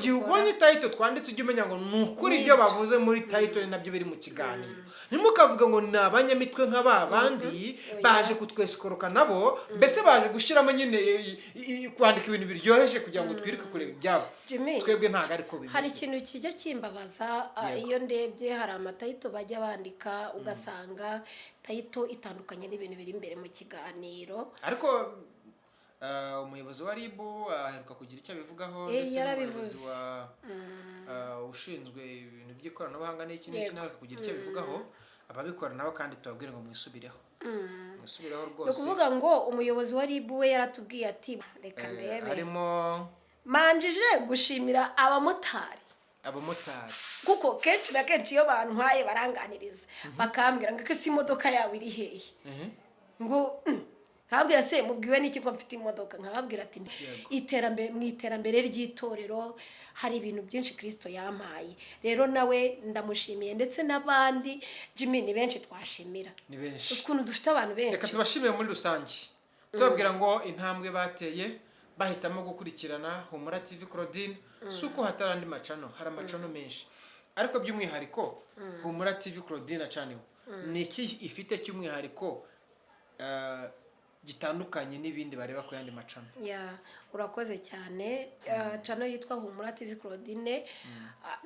gihe ubonye title twanditse ujye umenya ngo nukuri ibyo bavuze muri title nabyo biri mu kiganiro. Ntimukavuga ngo ni abanyamitwe nk'aba bandi baje kutwesikoroka nabo mbese baje gushiramo nyine kwandika ibintu biryoheje kugira ngo twirike kureba ibyabo. Twebwe ntago ariko bimeze. Hari ikintu kijya kimbabaza iyo ndebye hari amatayito bajya bandika ugasanga tayito itandukanye n'ibintu biri imbere mu kiganiro. Ariko umuyobozi wa RIB aheruka kugira icyo abivugaho ndetse n'umuyobozi ushinzwe ibintu by'ikoranabuhanga n'iki nawe kugira icyo abivugaho ababikora nabo kandi tubabwire ngo mwisubireho rwose. Ukuvuga ngo umuyobozi wa RIB we yaratubwiye ati reka ndebe harimo manjije gushimira abamotari kuko kenshi na kenshi iyo bantwaye baranganiriza bakambwira ngo ese imodoka yawe iri hehe ngo nkababwira se mubwiwe n'iki ko mfite imodoka nkababwira ati mu iterambere ry'itorero hari ibintu byinshi Kristo yampaye. Rero nawe ndamushimiye ndetse n'abandi Jimmy ni benshi twashimira ukuntu dufite abantu benshi. Reka tubashimire muri rusange tubabwira ngo intambwe bateye bahitamo gukurikirana Humura TV Claudine suko hatarandi macano hari amacano menshi ariko by'umwihariko Humura TV Claudine channel ni iki ifite cy'umwihariko gitandukanye n'ibindi bareba ku yandi macano. Urakoze cyane. Channel yitwa Humura TV Claudine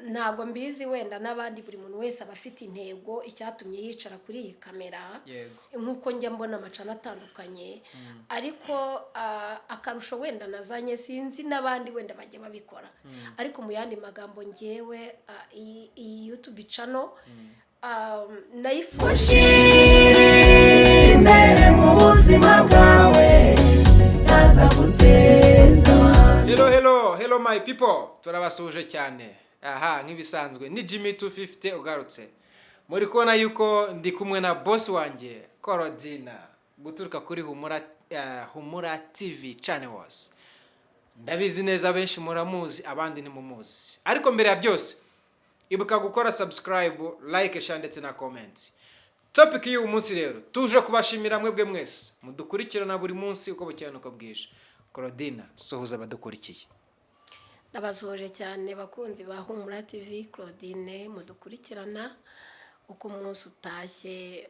ntago mbizi wenda n'abandi buri muntu wese abafite intego icyatumye yicara kuri iyi kamera nkuko njya mbona amacano atandukanye ariko akarusho wenda nazanye sinzi n'abandi wenda bajya babikora ariko mu yandi magambo ngewe iyi YouTube channel nayifuje imbere mu buzima bwawe naza guteza. Hello my people, turabasuje cyane. Nk'ibisanzwe ni Jimmy 250 ugarutse. Muri kubona yuko ndi kumwe na boss wanjye Claudine guturuka kuri Humura TV channels. Ndabizi neza benshi muramuzi abandi ntimumuzi. Ariko mbere ya byose ibuka gukora subscribe, like, share ndetse na comment. Topic y'uyu munsi rero tuje kubashimira mwebwe mwese mudukurikirana buri munsi uko bukeye nuko bwije. Claudine sohuza badukurikiye. Nabazoje cyane bakunzi ba Humura TV Claudine mudukurikirana uko umunsi utashye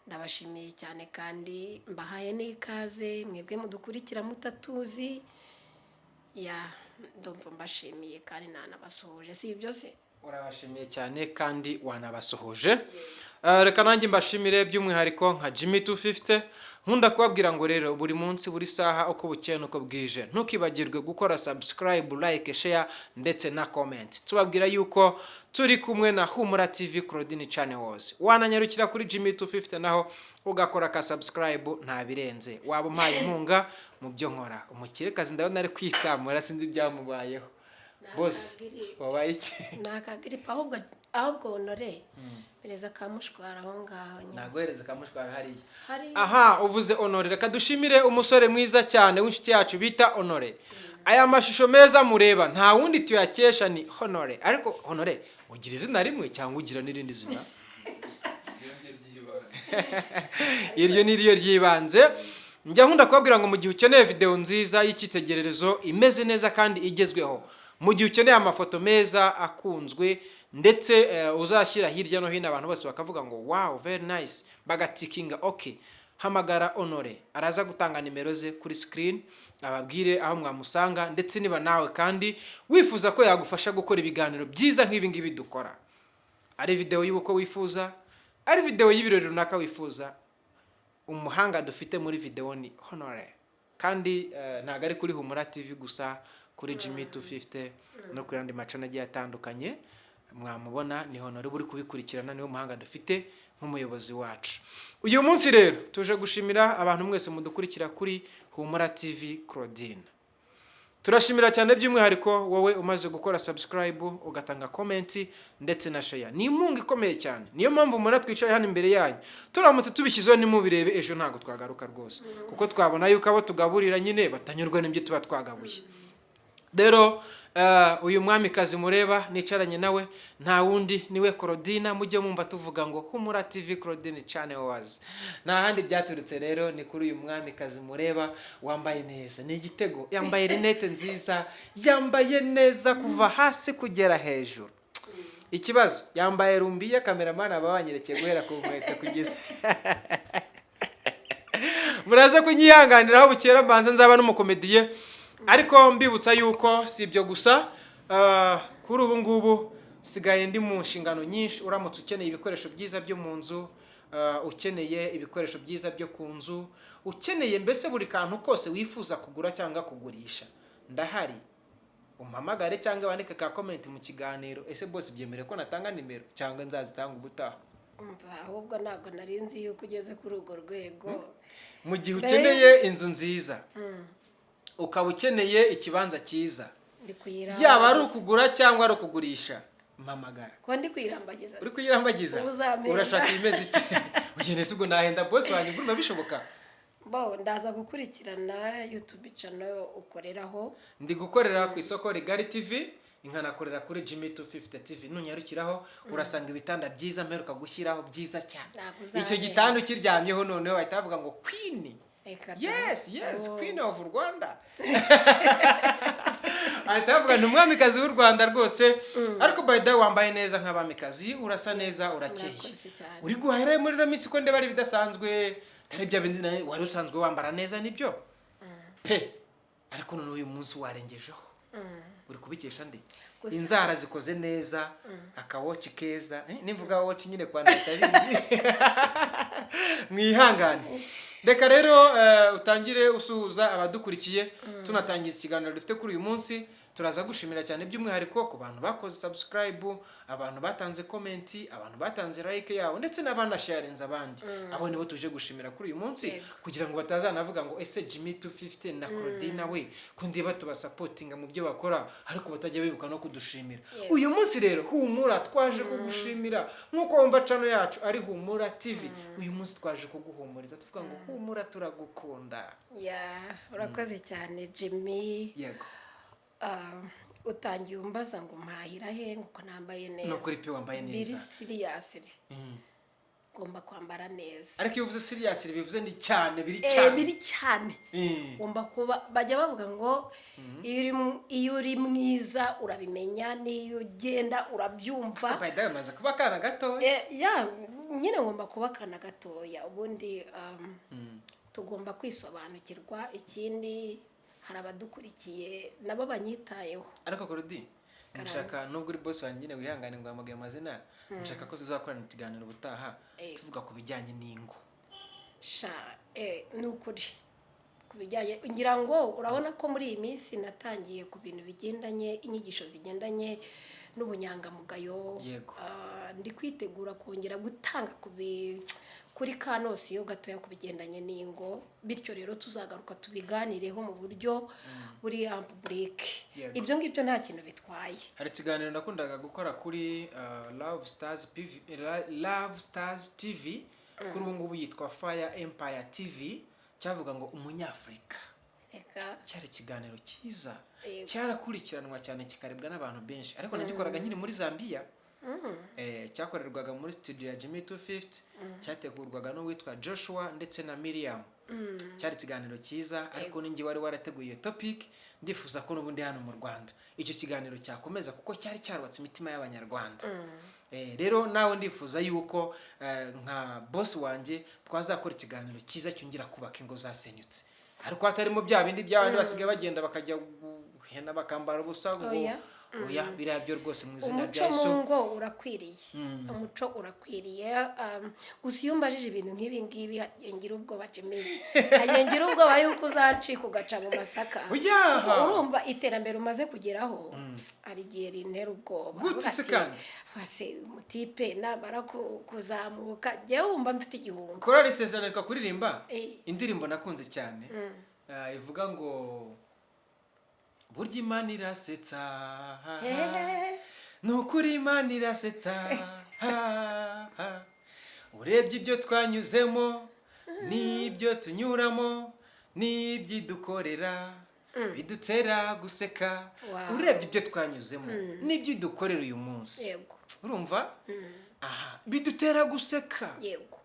ndabashimiye cyane kandi mbahaye n'ikaze mwebwe mudukurikira mutatuzi ndumva mbashimiye kandi nanabasohoje si ibyo se. Urabashimiye cyane kandi wanabasohoje. Reka nanjye mbashimire by'umwihariko nka Jimmy 250 nkunda kubabwira ngo rero buri munsi buri saha uko bukeye nuko bwije ntukibagirwe gukora subscribe, like, share ndetse na comment. Tubabwira yuko turi kumwe na Humura TV Claudine channels. Wananyarukira kuri Jimmy 250 naho ugakora ka subscribe nta birenze. Waba umpaye inkunga mu byo nkora. Umukirekazi ndabona ari kwitamura sinzi byamubayeho. Boss wabaye iki? Nakagiripa ahubwo honore pereza kamushwara aho ngaho nyine. Naguhereza kamushwara hariya. Uvuze honore reka dushimire umusore mwiza cyane w'inshuti yacu bita Honore. Aya mashusho meza mureba nta wundi tuyakesha ni Honore. Ariko Honore ugira izina rimwe cyangwa ugira n'irindi zina? Iryo ni ryo ryibanze. Njya nkunda kubabwira ngo mu gihe ukeneye video nziza y'ikitegererezo imeze neza kandi igezweho, mu gihe ukeneye amafoto meza akunzwe ndetse uzashyira hirya no hino abantu bose bakavuga ngo wow very nice bagatikinga okay, hamagara Honore. Araza gutanga nimero ze kuri screen ababwire aho mwamusanga ndetse niba nawe kandi wifuza ko yagufasha gukora ibiganiro byiza nk'ibi ngibi dukora, ari video y'uko wifuza, ari video y'ibirori runaka wifuza, umuhanga dufite muri video ni Honore. Kandi ntago ari kuri Humura TV gusa, kuri Jimmy 250 no kuri andi macana agiye atandukanye mwamubona ni Honore buri kubikurikirana, niho muhanga dufite nk'umuyobozi wacu. Uyu munsi rero tuje gushimira abantu mwese mudukurikira kuri Humura TV Claudine. Turashimira cyane by'umwihariko wowe umaze gukora subscribe ugatanga comment ndetse na share. Ni impunga ikomeye cyane. Niyo mpamvu mura twicaye hano imbere yanyu. Turamutse tubishyizeho ni mubirebe ejo ntago twagaruka rwose. Kuko twabona yuko abo tugaburira nyine batanyurwa n'ibyo tuba twagabuye. rero uyu mwamikazi mureba nicaranye nawe nta wundi niwe Claudine. Mujye mumva tuvuga ngo Humura TV Claudine Channel wazi, nta handi byaturutse. Rero ni kuri uyu mwamikazi mureba wambaye neza, ni igitego, yambaye rinete nziza, yambaye neza kuva hasi kugera hejuru. Ikibazo yambaye rumbiya, cameraman aba wanyerekeye guhera ku nkweto kugeza muraza kunyihanganiraho bukera mbanza nzaba n'umukomediye. Ariko mbibutsa yuko si ibyo gusa, kuri ubu ngubu sigaye ndi mu nshingano nyinshi. Uramutse ukeneye ibikoresho byiza byo mu nzu, ukeneye ibikoresho byiza byo ku nzu, ukeneye mbese buri kantu kose wifuza kugura cyangwa kugurisha, ndahari. Umpamagare cyangwa wandike ka comment mu kiganiro. Ese boss byemere ko natanga nimero cyangwa nzazitanga ubutaha? Ahubwo ntabwo nari nzi yuko ugeze kuri urwo rwego. Mu gihe ukeneye inzu nziza, ukaba ukeneye ikibanza cyiza, yaba ari ukugura cyangwa ari ukugurisha, mpamagara. Ko ndi kwirambagiza. Uri kwirambagiza? Urashaka imeze ite? Ugene se ubwo nahenda boss wanjye nguruma bishoboka? Bo ndaza gukurikirana YouTube channel ukoreraho. Ndi gukorera ku isoko Rigari TV, inkanakorera kuri Jimmy 250 TV. Nunyarukiraho urasanga ibitanda byiza mperuka gushyiraho byiza cyane. Icyo gitanda ukiryamyeho noneho ahita avuga ngo Queen. Yes, Queen of Rwanda. Ahita avuga ni umwamikazi w'u Rwanda rwose. Ariko by the way wambaye neza nk'abamikazi, urasa neza, urakeye. Uri guhera muri no minsi ko ndeba ari bidasanzwe. Ari bya bindi wari usanzwe wambara neza nibyo pe, ariko none uyu munsi warengejeho. Uri kubikesha ndi inzara zikoze neza, akawoci keza, nivuga woci nyine kwa ndatabizi mwihangane. Reka rero utangire usuhuza abadukurikiye, tunatangiza ikiganiro dufite kuri uyu munsi. Turaza gushimira cyane by'umwihariko ku bantu bakoze subscribe, abantu batanze comment, abantu batanze like yawo, ndetse n'abana sharinze abandi. Abo nibo tuje gushimira kuri uyu munsi, kugira ngo batazanavuga ngo ese Jimmy 250 na Claudine we kundi batuba supportinga mu byo bakora ariko batajya bibuka no kudushimira. Uyu munsi rero Humura twaje kugushimira, nkuko wumva channel yacu ari Humura TV. Uyu munsi twaje kuguhumuriza tuvuga ngo Humura turagukunda. Urakoze cyane Jimmy. Yego. Utangiye umbaza ngo mpahira he ngo nambaye neza. No kuri pe wambaye neza. Biri serious. Ngomba kwambara neza. Ariko iyo uvuze serious bivuze ni cyane, biri cyane. Biri cyane. Ngomba kuba bajya bavuga ngo iyo uri mwiza urabimenya, niyo ugenda urabyumva. By the way maze kuba kana gato. Nyine ngomba kuba kana gatoya. Ubundi tugomba kwisobanukirwa. Ikindi hari abadukurikiye nabo banyitayeho. Ariko Claudine nshaka nubwo uri boss wanjye nyine wihangane ngo amagaye amazina, nshaka ko tuzakorana ikiganiro ubutaha tuvuga ku bijyanye n'ingo. Nukuri ku bijyanye, ngira ngo urabona ko muri iyi minsi natangiye ku bintu bigendanye, inyigisho zigendanye n'ubunyangamugayo. Ndi kwitegura kongera gutanga kuri Kanosi yo gatoya ku bigendanye n'ingo, bityo rero tuzagaruka tubiganireho mu buryo buri public. Ibyo ngibyo nta kintu bitwaye. Hari ikiganiro nakundaga gukora kuri Love Stars TV, kuri ubu ngubu yitwa Fire Empire TV, cyavuga ngo umunyafrika. Cyari ikiganiro cyiza, cyarakurikiranwa cyane kikarebwa n'abantu benshi, ariko nagikoraga nyine muri Zambia. Cyakorerwaga muri studio ya Jimmy 250, cyategurwaga n'uwitwa Joshua ndetse na Miriam. Cyari ikiganiro cyiza, ariko ninjye wari warateguye iyo topic. Ndifuza ko n'ubundi hano mu Rwanda icyo kiganiro cyakomeza kuko cyari cyarubatse imitima y'abanyarwanda. Rero nawe ndifuza yuko nka boss wanjye twazakora ikiganiro cyiza cyongera kubaka ingo zasenyutse, ariko hatarimo bya bindi by'abandi basigaye bagenda bakajya guhena bakambara ubusa ngo oya biriya byo rwose mu izina rya Yesu. Umuco urakwiriye. Umuco urakwiriye. Gusa iyo mbajije ibintu nk'ibi ngibi ngira ubwoba Jimmy. Ngira ubwoba yuko uzacika ugaca mu masaka. Urumva iterambere umaze kugeraho ari gihe rintera ubwoba. Gute se kandi? Wase mutipe nabara kuzamuka. Jewe wumva mfite igihungo. Korali Sezerano kuririmba indirimbo nakunze cyane. Ivuga ngo burya Imana irasetsa, nukuri Imana irasetsa, urebye ibyo twanyuzemo n'ibyo tunyuramo n'ibyidukorera, bidutera guseka urebye ibyo twanyuzemo n'ibyo dukorera uyu munsi yego urumva aha bidutera guseka yego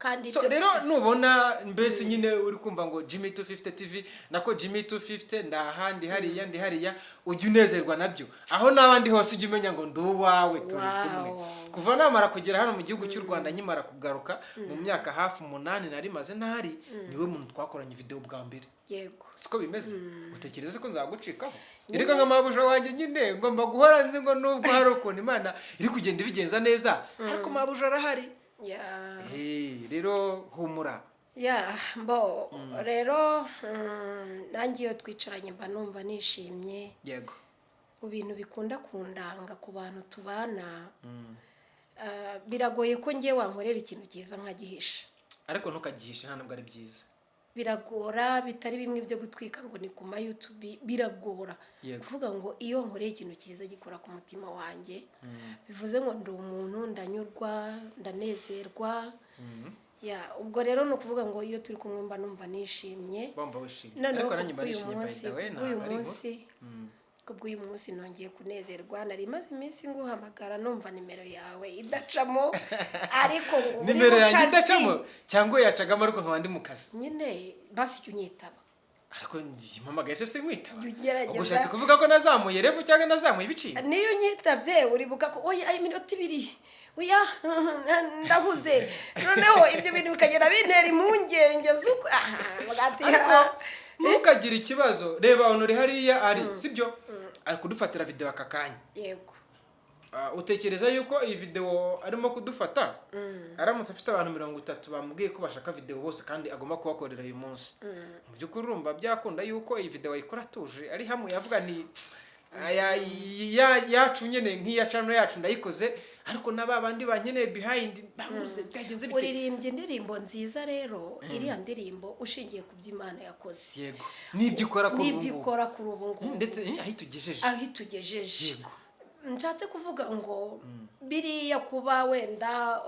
kandi so rero nubona mbese nyine uri kumva ngo Jimmy 250 TV nako Jimmy 250 ndahandi hariya ujye unezerwa nabyo aho n'abandi hose ujye umenya ngo nduwawe turi kumwe kuva namara kugera hano mu gihugu cy'u Rwanda nyimara kugaruka mu myaka hafi 8 nari maze ntari niwe muntu twakoranye video bwa mbere yego siko bimeze utekereze ko nzagucikaho ireka nka mabuja wanjye nyine ngomba guhora nzi ngo nubwo hari ukuntu Imana iri kugenda ibigenza neza ariko mabuja arahari rero humura mbo rero nanjye iyo twicaranye mba numva nishimye yego mu bintu bikunda kundanga ku bantu tubana biragoye ko ngiye wankorera ikintu cyiza nkagihisha ariko ntukagihishe nta nubwo ari byiza biragora bitari bimwe byo gutwika ngo ni ku ma YouTube biragora kuvuga ngo iyo nkoreye ikintu cyiza gikora ku mutima wanjye bivuze ngo ndi umuntu ndanyurwa ndanezerwa ubwo rero no kuvuga ngo iyo turi kumwe mba numva nishimye ariko nanjye mba nishimye kubw'uyu munsi nongeye kunezerwa nari maze iminsi nguhamagara numva nimero yawe idacamo ariko nimero yanjye idacamo cyangwa yacagamo ariko nkaba ndi mu kazi nyine basi jya unyitaba ariko mpamagaye se sinkwitaba ugerageza ushatse kuvuga ko nazamuye revu cyangwa nazamuye ibiciro niyo unyitabye uribuka ko oya iminota 2 oya ndahuze noneho ibyo bintu bikagera bintera impungenge zuko ntukagire ikibazo reba honore hariya ari sibyo ari kudufatira video aka kanya yego utekereza yuko iyi video arimo kudufata aramutse afite abantu 30 bamubwiye ko bashaka video bose kandi agomba kubakorera uyu munsi mu by'ukuri urumva byakunda yuko iyi video ayikora tuje ari hamwe yavuga nti yacu nyene nk'iya channel yacu ndayikoze ariko nababandi bankeneye behind bamuze byagenze bite uririmbye indirimbo nziza rero iriya ndirimbo ushingiye ku by'Imana yakoze yego nibyikora kuri ubu ndetse ahitugejeje yego nshatse kuvuga ngo biriya kuba wenda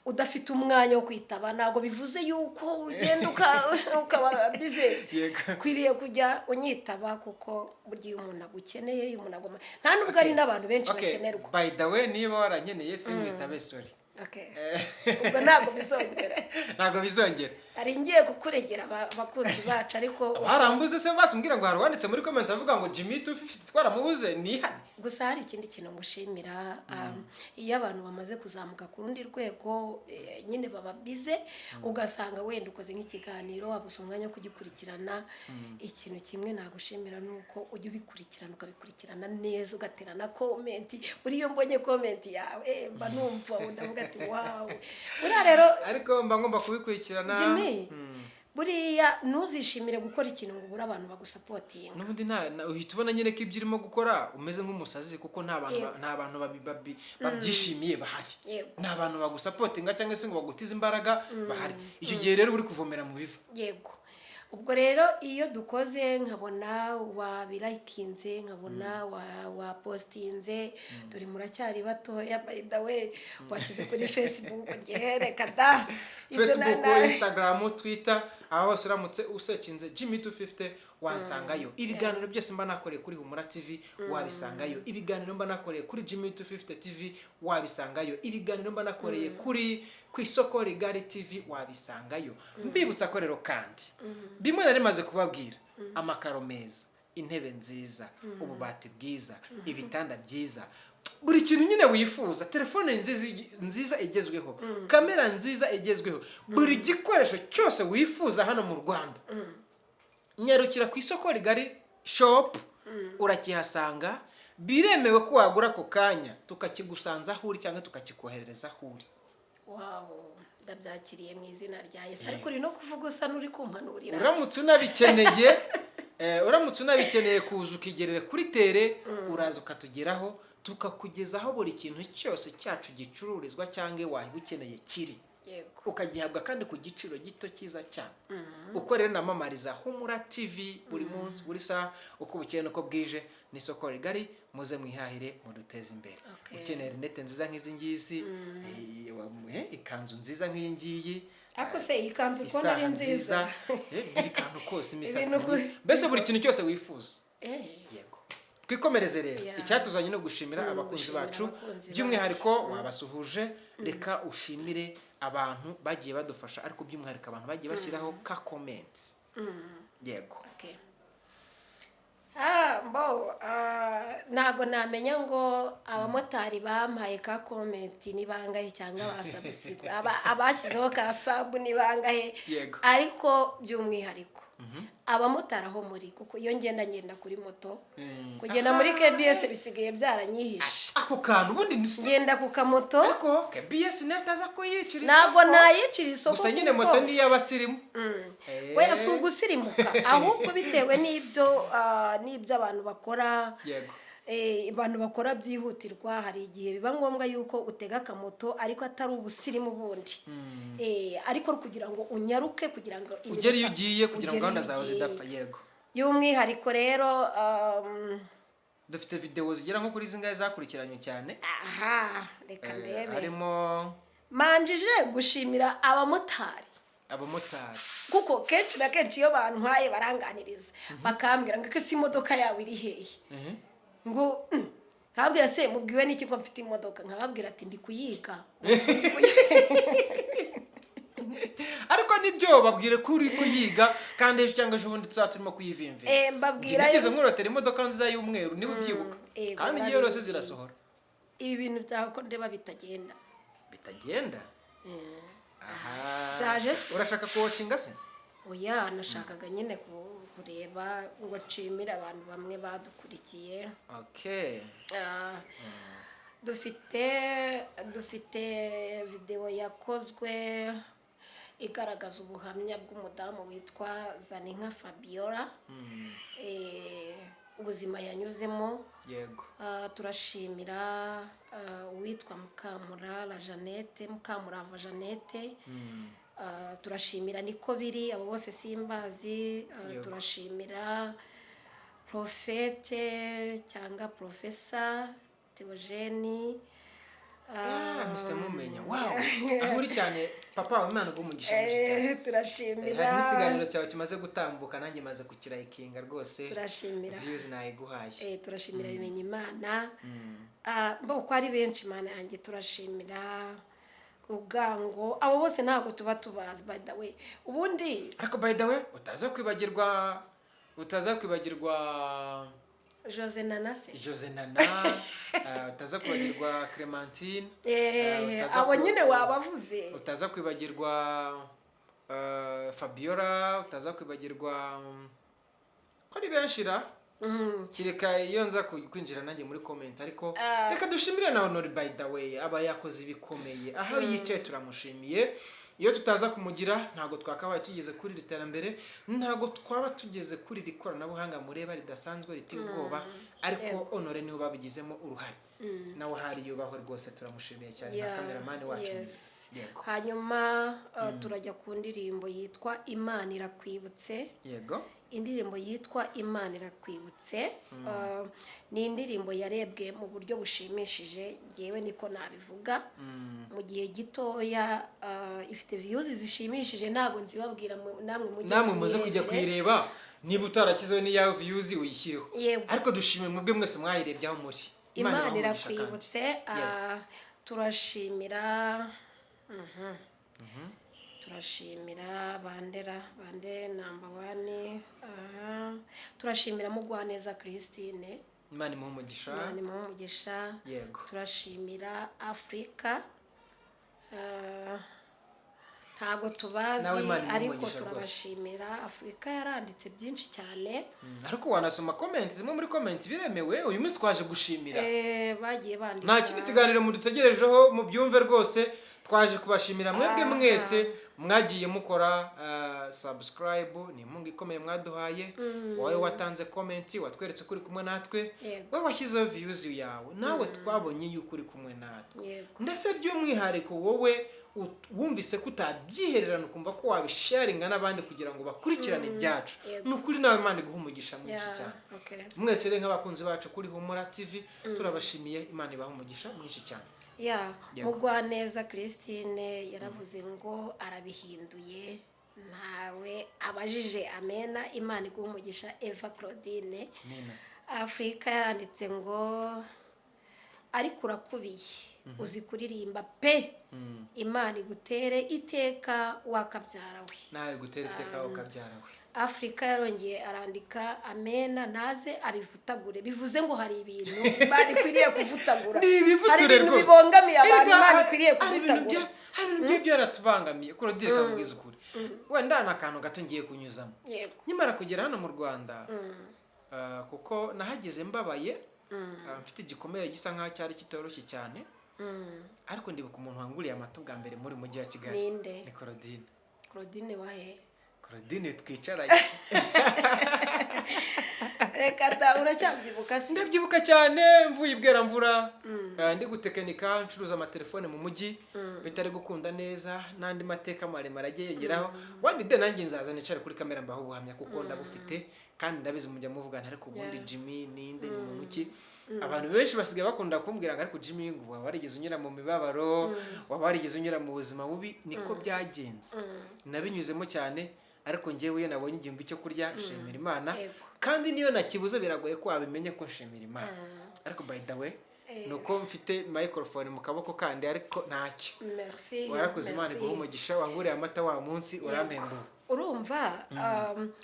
udafite umwanya wo kwitaba ntago bivuze yuko ugenda ukaba bize kwiriye kujya unyitaba kuko burya umuntu agukeneye umuntu agoma nta nubwo ari n'abantu benshi bakenerwa by the way niba warankeneye simwitabe sorry ubwo ntago bizongera ari ngiye kukuregera abakunzi bacu ariko barambuze se basumbwira ngo hari wanditse muri comment avuga ngo Jimmy 250 twaramubuze ni hano gusa hari ikindi kintu ngushimira iyo abantu bamaze kuzamuka ku rundi rwego nyine baba bize ugasanga wenda ukoze nk'ikiganiro wabuze umwanya wo kugikurikirana ikintu kimwe nagushimira nuko ujye ubikurikirana ukabikurikirana neza ugaterana comment buriyo mbonye comment yawe mba numva ndavuga ati wow buriya rero ariko mba ngomba kubikurikirana buriya ntuzishimire gukora ikintu ngo ubure abantu bagusapotinga n'ubundi uhita ubona nyine ko ibyo urimo gukora umeze nk'umusazi kuko nta bantu babyishimiye bahari nta bantu bagusapotinga cyangwa se ngo bagutize imbaraga bahari icyo gihe rero uri kuvomera mu bivu yego ubwo rero iyo dukoze nkabona wabirayikinze nkabona wapostinze turi muracyari batoya by the way washyize kuri Facebook reka da Facebook Instagram Twitter aho hose uramutse usearchinze Jimmy 250 wansangayo ibiganiro byose mba nakoreye kuri Humura TV wabisangayo ibiganiro mba nakoreye kuri Jimmy 250 TV wabisangayo ibiganiro mba nakoreye kuri kwisoko rigari TV wabisangayo mbibutsa ko rero kandi bimwe nari maze kubabwira amakaro meza intebe nziza ububati bwiza ibitanda byiza buri kintu nyine wifuza telefone nziza igezweho kamera nziza igezweho buri gikoresho cyose wifuza hano mu Rwanda nyarukira ku isoko rigari shop urakihasanga biremewe ko wagura ako kanya tukakigusanza aho uri cyangwa tukakikoherereza aho uri wow ndabyakiriye mu izina rya Yesu ariko uri no kuvuga usa n'uri kumpanurira uramutse unabikeneye kuza ukigerera kuri tere uraza ukatugeraho tukakugezaho buri kintu cyose cyacu gicururizwa cyangwa wahiba ukeneye kiri ukagihabwa kandi ku giciro gito cyiza cyane uko rero namamariza Humura TV buri munsi buri saa uko bukeye nuko bwije ni isoko rigari muze mwihahire muduteze imbere ukeneye rinete nziza nk'izi ngizi ikanzu nziza nk'iyi ngiyi ako se ikanzu ko ari nziza buri kantu kose imisatsi mbese buri kintu cyose wifuza yego twikomereze rero icyatuzanye no gushimira abakunzi bacu by'umwihariko wabasuhuje reka ushimire abantu bagiye badufasha ariko by'umwihariko abantu bagiye bashyiraho ka comments yego ntago namenya ngo abamotari bampaye ka komenti ni bangahe cyangwa basabusiga abashyizeho ka sabu ni bangahe ariko by'umwihariko abamotari aho muri kuko iyo ngenda kuri moto kugenda muri KBS bisigaye byaranyihishe ako kantu ubundi ngenda ku kamoto ariko KBS nataza kuyicira ntabwo nayicira isoko gusa nyine moto ni y'abasirimu we asugusirimuka ahubwo bitewe n'ibyo abantu bakora yego abantu bakora byihutirwa hari igihe biba ngombwa yuko utega akamoto ariko atari ubusirimu bundi ariko kugira ngo unyaruke kugira ngo ugere iyo ugiye kugira ngo gahunda zawe zidapfa yego y'umwihariko rero dufite video zigera nko kuri zingahe zakurikiranye cyane reka ndebe harimo manjije gushimira abamotari kuko kenshi na kenshi iyo bantwaye baranganiriza bakambwira ngo ese imodoka yawe iri hehe ngo nkababwira se mubwiwe n'iki ko mfite imodoka nkababwira ati ndi kuyiga ariko nibyo babwire ko uri kuyiga kandi ejo cyangwa ejo bundi tuzaba turimo kuyivimvira mbabwira nigeze nkurotera imodoka nziza y'umweru niba ubyibuka kandi igihe yose zirasohora ibi bintu byawe ko ndeba bitagenda urashaka kuwocinga se oya nashakaga nyine kureba ngo nshimire abantu bamwe badukurikiye dufite video yakozwe igaragaza ubuhamya bw'umudamu witwa Zaninka Fabiola ubuzima yanyuzemo yego turashimira uwitwa Mukamurava Jeannette turashimira niko biri abo bose simbazi turashimira Profete cyangwa Professor Theogene musemumenya ahuri cyane papa wa Imana bw'umugisha turashimira hari n'ikiganiro cyawe kimaze gutambuka nanjye maze kukirayikinga rwose turashimira views nayiguhaye turashimira Bimenye Imana ko ari benshi Imana yanjye turashimira Rugango abo bose ntabwo tuba tubazi by the way ubundi ariko by the way utaza kwibagirwa Jose Nana utaza kwibagirwa Clementine abo nyine wabavuze utaza kwibagirwa Fabiola utaza kwibagirwa ko ari benshira kireka iyo nza kwinjira nanjye muri comment ariko reka dushimire na Honor by the way aba yakoze ibikomeye aho yicaye turamushimiye iyo tutaza kumugira ntago twakabaye tugeze kuri iterambere ntago twaba tugeze kuri ikoranabuhanga mureba ridasanzwe riteye ubwoba ariko Honor niwe babigizemo uruhare nawe hari yubaho rwose turamushimiye cyane na cameraman wacu yego hanyuma turajya ku ndirimbo yitwa Imana irakwibutse yego indirimbo yitwa Imana irakwibutse ni indirimbo yarebwe mu buryo bushimishije ngewe niko nabivuga mu gihe gitoya ifite views zishimishije ntago nzibabwira namwe muze kujya kuyireba niba utarashyizeho n'iyawe views uyishyireho ariko dushimire mwebwe mwese mwayirebye aho muri Imana irakwibutse turashimira turashimira bande number 1 turashimira Mugwaneza Christine Imana imuhumugisha yego turashimira Afrika ntago tubazi ariko turabashimira Afrika yaranditse byinshi cyane ariko wanasoma comment zimwe muri comment biremewe uyu munsi twaje gushimira bagiye bandika nta kindi kiganiro mudutegerejeho mu byumve rwose twaje kubashimira mwebwe mwese mwagiye mukora subscribe ni impunga ikomeye mwaduhaye wowe watanze comment watweretse kuri kumwe natwe wowe washyizeho views yawe nawe twabonye yuko uri kumwe natwe ndetse by'umwihariko wowe wumvise ko utabyihererana ukumva ko wabisharinga n'abandi kugira ngo bakurikirane ibyacu nukuri nawe Imana iguhumugisha mwinshi cyane mwese rero nk'abakunzi bacu kuri Humura TV turabashimiye Imana ibahumugisha mwinshi cyane Mugwaneza Christine yaravuze ngo arabihinduye ntawe abajije amena. Imana iguha umugisha. Eva Claudine Afrika yaranditse ngo ariko urakubiye uzi kuririmba pe. Imana igutere iteka wakabyara we. nawe gutere iteka wakabyara we. Afrika yarongeye arandika amena naze abivutagure. Bivuze ngo hari ibintu Imana ikwiriye kuvutagura. Hari ibintu bibongamiye abantu Imana ikwiriye kuvutagura. Hari ibintu byaratubangamiye Claudine kamubwiza ukuri. Wenda n'akantu gato ngiye kunyuzamo. Nyimara kugera hano mu Rwanda kuko nahageze mbabaye mfite igikomere gisa nkaho cyari kitoroshye cyane. Ariko ndibuka umuntu wanguriye amata bwa mbere muri mujyi wa Kigali. Ni Claudine. Claudine wahe? Claudine twicaranye. Reka da uracyabyibuka se? Ndabyibuka cyane mvuye ibwera mvura. Ndi gutekinika ncuruza amatelefone mu mujyi bitari gukunda neza nandi mateka maremare agiyengeraho. Wandi de nanjye nzaza nicare kuri kamera mbaho ubuhamya kuko ndabufite kandi ndabizi mujya muvugana ariko ubundi Jimmy ninde ni muntu ki. Abantu benshi basigaye bakunda kumbwira ngo ariko Jimmy ngo warigeze unyura mu mibabaro warigeze unyura mu buzima bubi. Niko byagenze nabinyuzemo cyane ariko njyewe iyo nabonye igihumbi cyo kurya nshimira Imana kandi niyo nakibuze biragoye ko wabimenye ko nshimira Imana. Ariko by the way nuko mfite microphone mu kaboko kandi ariko ntacyo. Merci. Warakoze Imana iguha umugisha wanguriye amata wa munsi urampembuye. Urumva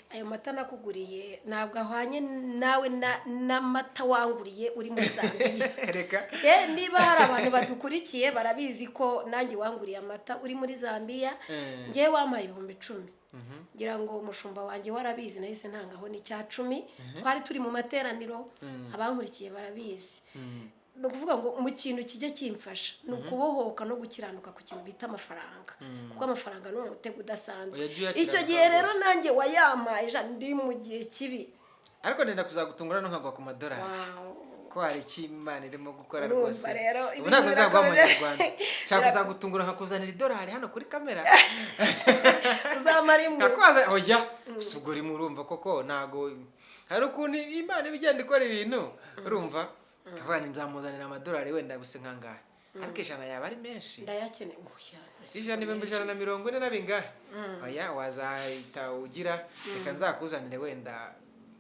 ayo mata nakuguriye ntabwo ahwanye nawe n'amata wanguriye uri muri Zambia. Reka niba hari abantu badukurikiye barabizi ko nanjye wanguriye amata uri muri Zambia. Ngewe wampaye 10,000. Ngira ngo umushumba wanjye warabizi nahise ntangaho ni cya 10. Twari turi mu materaniro abankurikiye barabizi. No kuvuga ngo mu kintu kijye kimfasha no kubohoka no gukiranuka ku kintu bita amafaranga kuko amafaranga no umutego udasanzwe. Icyo gihe rero nanjye wayamaye ndi mu gihe kibi ariko ndenda kuzagutungura no nkagwa ku madolari. Ko hari Imana irimo gukora rwose. Ubu ntabwo nzagwa mu Rwanda cyangwa uzagutungura nkakuzanira idolari hano kuri kamera. Uzamara imwe kakwaza oya suguri murumva koko ntago hari ukuntu Imana ibigenda ikora ibintu urumva. Kavani nzamuzanira amadolari wenda guse nkangahe ariko ijana yaba ari menshi. Ndayakene ijana 140 na bingahe. Oya wazahita ugira reka nzakuzanire wenda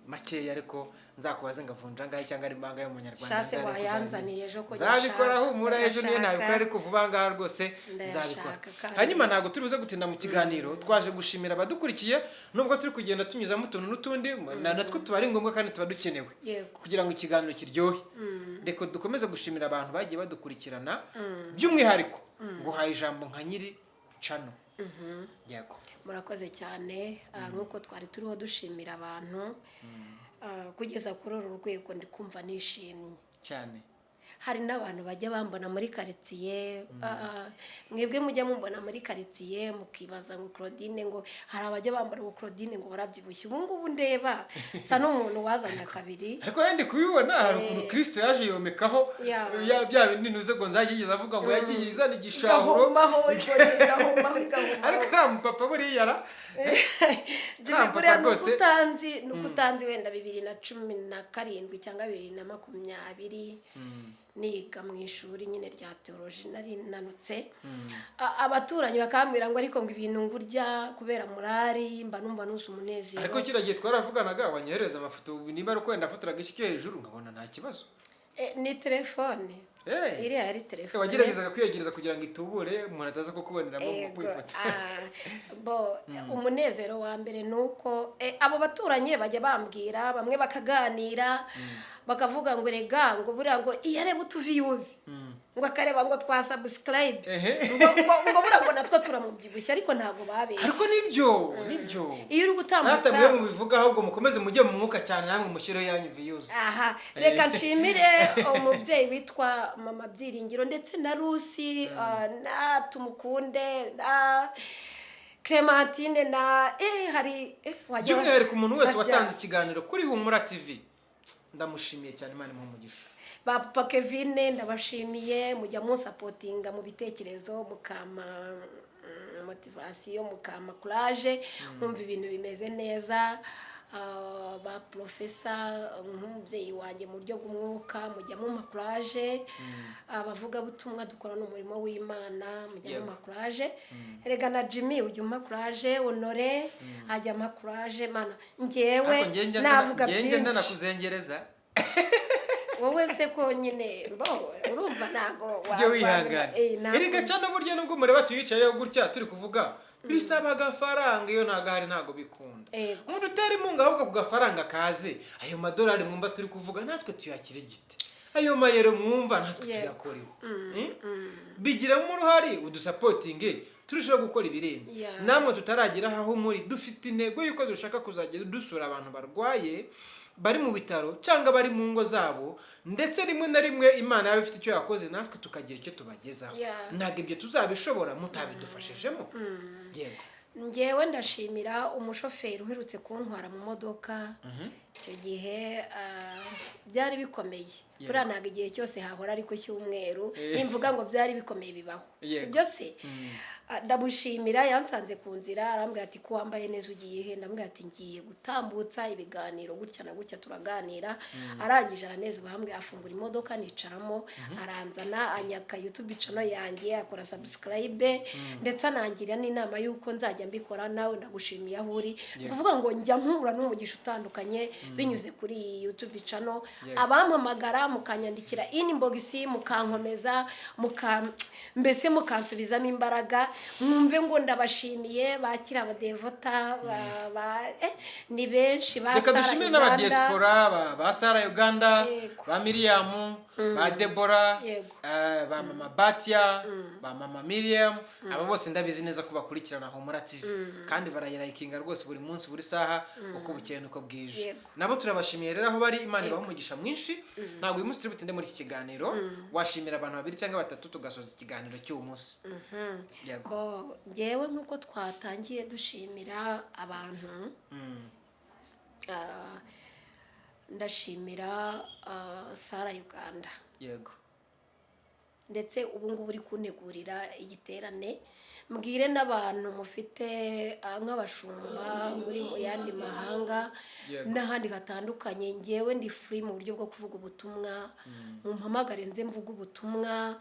makeya ariko nzakubaze ngavunja ngahe cyangwa ari mbanga yo mu Nyarwanda. Shase wayanzaniye ejo ko nzabikora humura ejo niyo nabikora ariko vuba ngaha rwose nzabikora. Hanyuma ntago turibuze gutinda mu kiganiro twaje gushimira abadukurikiye nubwo turi kugenda tunyuzamo utuntu n'utundi natwo tubari ngombwa kandi tuba dukenewe kugira ngo ikiganiro kiryohe. Reka dukomeze gushimira abantu bagiye badukurikirana by'umwihariko ngo haye ijambo nka nyiri cano. Yego murakoze cyane nkuko twari turiho dushimira abantu kugeza kuri uru rwego ndi kumva nishimye cyane. Hari n'abantu bajya bambona muri quartier mwebwe mujya mumbona muri quartier mukibaza ngo Claudine ngo hari abajya bambara ngo Claudine ngo barabyibushye. Ubu ngubu ndeba nsa n'umuntu wazanye kabiri ariko yandi kubibona hari ukuntu Kristo yaje yomekaho bya bindi nuze ngo nzagigeza avuga ngo yagiye izana igishahuro ariko nta papa buriya ra nukutanzi wenda 2017 cyangwa 2020 niga mu ishuri nyine rya theology nari nanutse. Abaturanyi bakambira ngo ariko ngo ibintu ngurya kubera murari mba numva nusu umunezero. Ariko kiragiye twaravuganaga wanyohereza amafoto niba ari kwenda fotora gishike hejuru nkabona nta kibazo. Ni telefone. Iriya yari telefone. Wageragezaga kwiyegereza kugira ngo itubure umuntu ataza kukuboneramo mu kwifata. Umunezero wa mbere nuko abo baturanye bajya bambwira bamwe bakaganira bakavuga ngo rega ngo buriya ngo iyareba utuviyuzi ngo akareba ngo twa subscribe ngo buriya ngo natwo turamubyibushye ariko ntabwo babeshye. Ariko nibyo iyo uri gutambutsa natamwe mu bivuga ahubwo mukomeze mujye mu mwuka cyane namwe mushireho yanyu views. Reka nshimire umubyeyi witwa Mama Byiringiro ndetse na Rusi na Tumukunde na Clementine na hari wajya ku muntu wese watanze ikiganiro kuri Humura TV ndamushimiye cyane Imana imugisha. Ba Papa Kevin ndabashimiye mujya mu supportinga mu bitekerezo mukama motivation mukama courage umva ibintu bimeze neza. ba profesa nk'umubyeyi wanjye mu buryo bw'umwuka mujya mu makuraje, abavugabutumwa dukora n'umurimo w'Imana mujya mu makuraje, erega na Jimmy ujya mu makuraje, Honore ajya mu makuraje, mana njyewe navuga byinshi ndanakuzengereza wowe se ko nyine urumva ntago ujye wihangana. Erega cyane burya nubwo mureba tuyicayeho gutya turi kuvuga bisaba agafaranga, iyo ntago hari ntago bikunda. Umuntu utari munga ahubwo ku gafaranga kaze, ayo madolari mwumva turi kuvuga natwe tuyakira igite, ayo mayero mwumva natwe tuyakoreho. Bigiramo uruhari udusapotinge turushaho gukora ibirenze. Namwe tutaragira aho muri dufite intego yuko dushaka kuzagenda dusura abantu barwaye bari mu bitaro cyangwa bari mu ngo zabo, ndetse rimwe na rimwe Imana yabe ifite icyo yakoze natwe tukagira icyo tubagezaho. Ntabwo ibyo tuzabishobora mutabidufashijemo. Yego, njyewe ndashimira umushoferi uherutse kuntwara mu modoka. Icyo gihe byari bikomeye, buriya ntabwo igihe cyose hahora ariko cyumweru nimvuga ngo byari bikomeye bibaho, si byo se? Ndamushimira, yansanze ku nzira arambwira ati ko wambaye neza ugiye he? Ndamubwira ati ngiye gutambutsa ibiganiro gutya na gutya turaganira. Arangije aranezerwa, arambwira afungura imodoka nicaramo, aranzana anyaka YouTube channel yanjye, akora subscribe, ndetse anangira n'inama y'uko nzajya mbikora. Nawe ndagushimiye aho uri, kuvuga ngo njya mpura n'umugisha utandukanye binyuze kuri iyi YouTube channel. Abampamagara mukanyandikira inbox, mukankomeza, mbese mukansubizamo imbaraga, mwumve ngo ndabashimiye. Bakira abadevota ni benshi, reka dushimire n'aba diaspora ba Sara Uganda, ba Miriam, ba Deborah, ba mama Batia, ba mama Miriam, aba bose ndabizi neza ko bakurikirana Humura TV kandi barayirayikinga rwose buri munsi buri saha uko bukeye nuko bwije. Nabo turabashimiye rero aho bari, Imana ibahe umugisha mwinshi. Ntabwo uyu munsi turi butinde muri iki kiganiro, washimira abantu babiri cyangwa batatu tugasoza ikiganiro cy'uyu munsi. Yego, njyewe nk'uko twatangiye dushimira abantu, ndashimira Sara Uganda. Yego, ndetse ubu ngubu uri kuntegurira igiterane. Mbwire n'abantu mufite nk'abashumba muri mu yandi mahanga n'ahandi hatandukanye, ngewe ndi free mu buryo bwo kuvuga ubutumwa. Mumpamagare nze mvuga ubutumwa.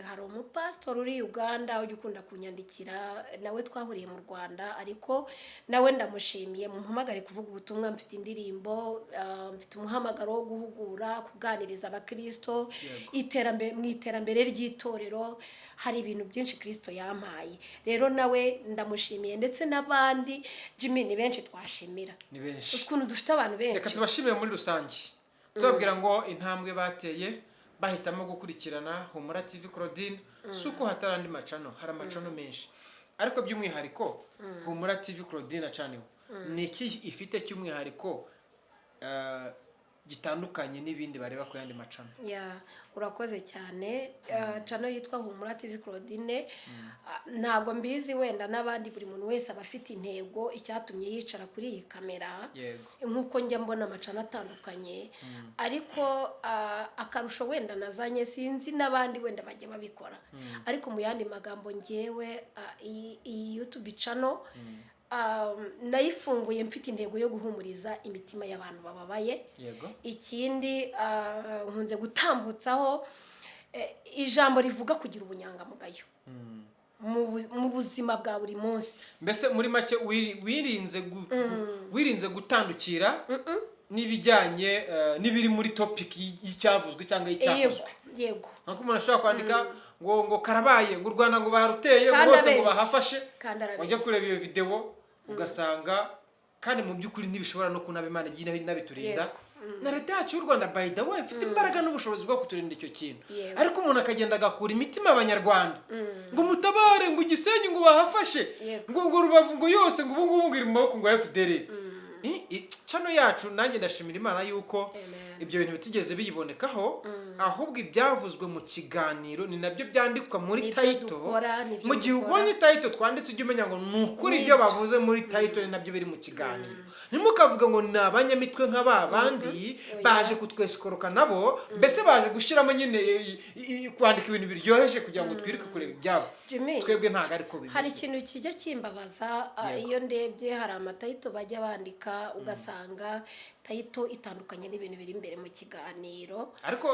Hari umupastor uri Uganda ujya ukunda kunyandikira, nawe twahuriye mu Rwanda, ariko nawe ndamushimiye. Mumpamagare kuvuga ubutumwa, mfite indirimbo, mfite umuhamagaro wo guhugura, kuganiriza abakristo, mu iterambere ry'itorero. Hari ibintu byinshi Kristo yampaye, rero nawe ndamushimiye. Ndetse n'abandi Jimmy ni benshi twashimira, ni benshi ukuntu dufite abantu benshi. Reka tubashimire muri rusange, tubabwira ngo intambwe bateye bahitamo gukurikirana Humura TV Claudine, suko hatarandi macano, hari amacano menshi, ariko by'umwihariko Humura TV Claudine channel ni iki ifite cy'umwihariko gitandukanye n'ibindi bareba ku yandi macano. Urakoze cyane. Channel yitwa Humura TV Claudine, ntago mbizi wenda n'abandi, buri muntu wese aba afite intego icyatumye yicara kuri iyi kamera, nk'uko njya mbona amacano atandukanye, ariko akarusho wenda nazanye sinzi n'abandi wenda bajya babikora, ariko mu yandi magambo ngewe iyi YouTube channel nayifunguye mfite intego yo guhumuriza imitima y'abantu bababaye. Ikindi nkunze gutambutsaho ijambo rivuga kugira ubunyangamugayo mu buzima bwa buri munsi. Mbese muri make wirinze gutandukira n'ibijyanye n'ibiri muri topic y'icyavuzwe cyangwa y'icyakozwe. Yego, nko umuntu ashobora kwandika ngo karabaye ngo u Rwanda ngo baruteye bose ngo bahafashe, wajya kureba iyo video ugasanga kandi mu by'ukuri ntibishobora no kunaba Imana igiye nabiturinda. Na leta yacu y'u Rwanda by the way ifite imbaraga n'ubushobozi bwo kuturinda icyo kintu, ariko umuntu akagenda agakura imitima y'Abanyarwanda ngo mutabare ngo Gisenyi ngo bahafashe ngo Rubavu ngo yose ngo ubu ngubu ngo iri mu maboko ngo FDL. Channel yacu nanjye ndashimira Imana yuko ibyo bintu bitigeze biyibonekaho ahubwo ibyavuzwe mu kiganiro ni nabyo byandikwa muri title. Mu gihe ubonye title twanditse ujye umenya ngo ni ukuri ibyo bavuze muri title ni nabyo biri mu kiganiro. Ntimukavuga ngo ni abanyamitwe nk'aba bandi baje kutwesikoroka nabo, mbese baje gushyiramo nyine kwandika ibintu biryoheje kugira ngo twirike kureba ibyabo. Twebwe ntabwo ariko bimeze. Hari ikintu kijya kimbabaza iyo ndebye, hari amatayito bajya bandika ugasanga tayito itandukanye n'ibintu biri imbere mu kiganiro. Ariko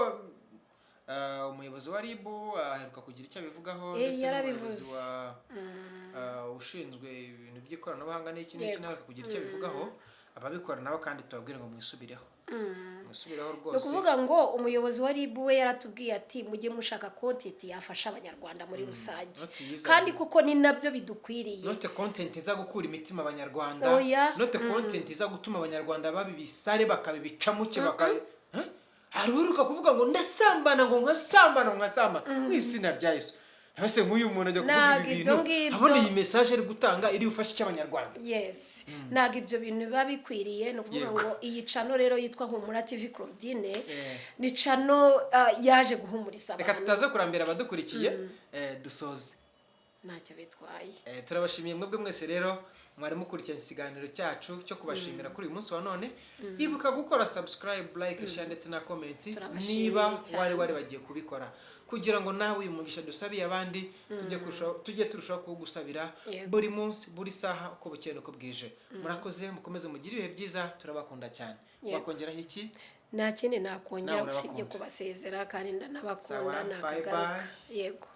umuyobozi wa RIB aheruka kugira icyo abivugaho, ndetse n'umuyobozi ushinzwe ibintu by'ikoranabuhanga n'iki nawe kugira icyo abivugaho. Ababikora nabo kandi tubabwire ngo mwisubireho. Mwisubireho rwose. Ni ukuvuga ngo umuyobozi wa RIB we yaratubwiye ati mujye mushaka content yafasha abanyarwanda muri rusange, kandi kuko ni nabyo bidukwiriye. Note content iza gukura imitima abanyarwanda, note content iza gutuma abanyarwanda babibisare bakabibicamuke hari uruka kuvuga ngo ndasambana ngo nkasambana mw'izina rya Yesu. Hase nk'uyu muntu ajya kuvuga ibi bintu abone iyi message ari gutanga iri bufashe cy'abanyarwanda. Yes. Naga ibyo bintu biba bikwiriye no kuvuga ngo iyi channel rero yitwa Humura TV Claudine ni channel yaje guhumuriza abantu. Reka tutaze kurambira abadukurikiye dusoze. Ntacyo bitwaye. Turabashimiye mwebwe mwese rero mwari mukurikirana ikiganiro cyacu cyo kubashimira kuri uyu munsi wa none. Ibuka gukora subscribe, like, share ndetse na comment niba wari bagiye kubikora, kugira ngo nawe uyu mugisha dusabiye abandi tujye turushaho kugusabira buri munsi buri saha uko bukeye uko bwije. Murakoze, mukomeze mugire ibihe byiza, turabakunda cyane. Wakongeraho iki? Nta kindi nakongera usibye kubasezera kandi ndanabakunda nakagaruka. Yego.